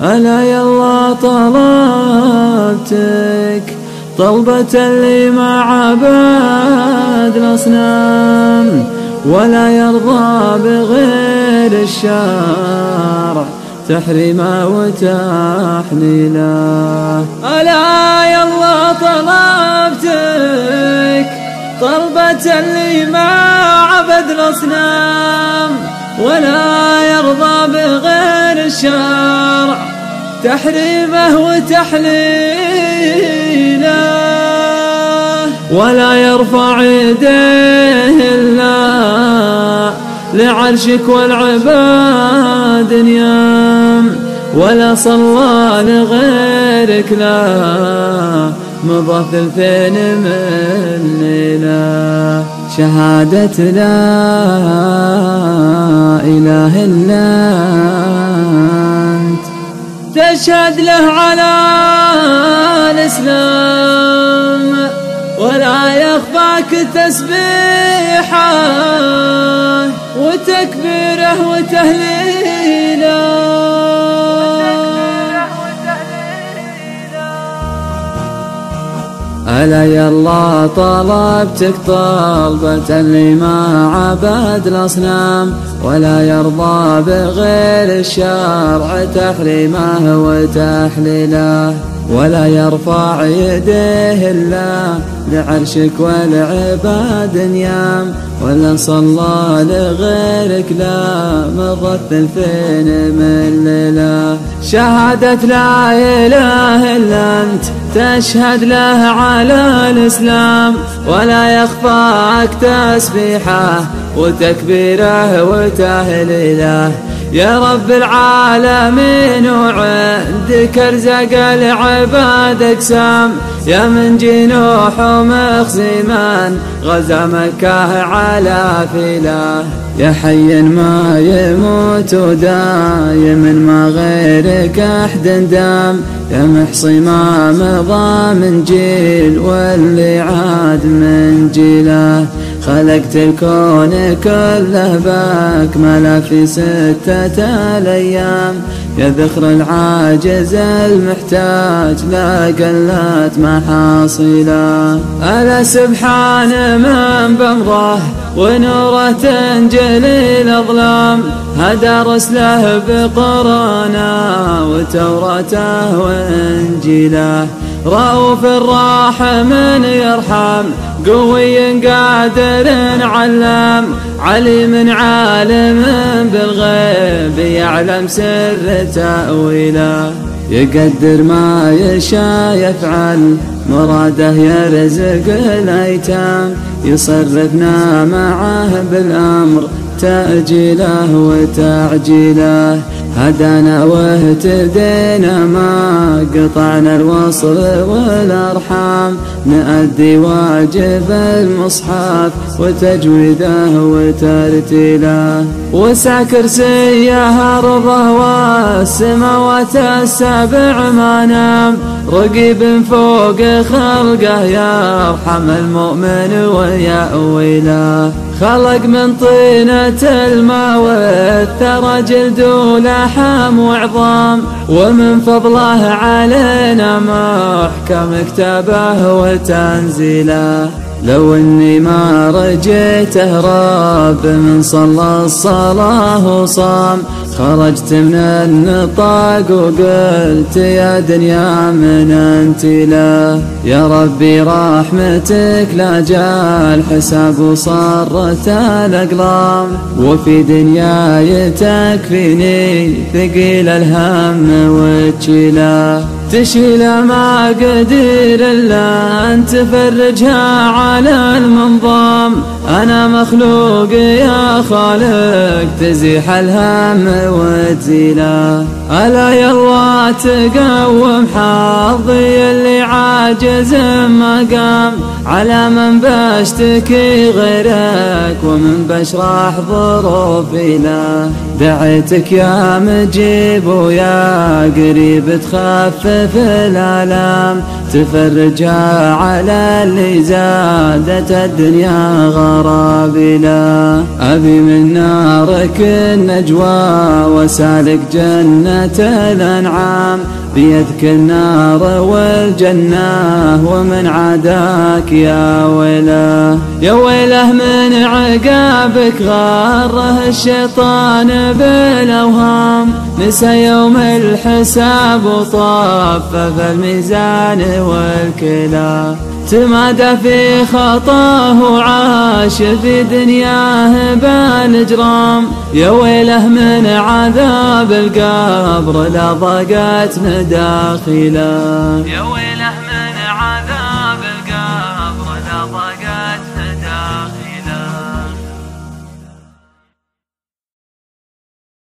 ألا يلا طلبتك طلبة اللي ما عبد الأصنام ولا يرضى بغير الشرع تحريمه وتحليله. ألا يلا طلبتك طلبة اللي ما عبد الأصنام ولا يرضى بغير الشرع تحريمه وتحليله. ولا يرفع يديه إلا لعرشك والعباد نيام ولا صلى لغيرك لا مضى 2 من ليلة. شهادة لا إله إلا أنت تشهد له على الإسلام ولا يخفاك تسبيحه وتكبيره وتهليله. ألا يلا طلبتك طلبة اللي ما عبد الأصنام ولا يرضى بغير الشرع تحريمه وتحليله. ولا يرفع يديه إلا لعرشك والعباد نيام ولا صلى لغيرك لا مضت 2 من ليلة. شهادة لا إله إلا أنت تشهد له على الإسلام ولا يخفاك تسبيحه وتكبيره وتهليله. يا رب العالمين وعندك ارزق العباد اقسام يا من جنوح ومخزمان غزا مكة على فيله. يا حي ما يموت ودايم ما غيرك احد دام يا محصي ما مضى من جيل واللي عاد من جيله. خلقت الكون كله باكمله في 6 الأيام يا ذخر العاجز المحتاج لا قلت محاصيله. ألا سبحان من بأمره ونوره تنجلي الأظلام هدى رسله بقرآنه وتوراته وإنجيله. رؤوف الراحم يرحم قوي قادر علام عليم عالم بالغيب يعلم سر تأويله. يقدر ما يشاء يفعل مراده يرزق الأيتام يصرفنا معه بالأمر تأجيله وتعجيله. هدانا واهتدينا ما قطعنا الوصل والأرحام نأدي واجب المصحف وتجويده وترتيله. وسع كرسيه أرضه والسماوات السبع ما نام رقيب فوق خلقه يرحم المؤمن ويأويله. خلق من طينة الماء والثرى جلد ولحم وعظام ومن فضله علينا محكم كتابه وتنزيله. لو اني ما رجيته رب من صلى الصلاة وصام خرجت من النطاق وقلت يا دنيا من انت له. يا ربي رحمتك لا جاء الحساب وصرت الاقلام وفي دنياي تكفيني ثقيل الهم وتشيله. تشيل ما قدير إلا أن تفرجها على المنظام أنا مخلوق يا خالق تزيح الهم وتزيله. ألا يلا تقوم حظي اللي عاجز مقام على من بشتكي غيرك ومن بشرح ظروفي له. دعيتك يا مجيب ويا قريب تخفف الآلام تفرجها على اللي زادت الدنيا غرابيلا. أبي من نارك النجوى وسالك جنة الأنعام، بيدك النار والجنة ومن عاداك يا ويله. يا ويله من عقابك غره الشيطان بالأوهام، نسى يوم الحساب وطفف الميزان والكلا. تمادى في خطاه وعاش في دنياه بالإجرام، يا ويله من عذاب القبر لا ضاقت مداخله. يا ويله من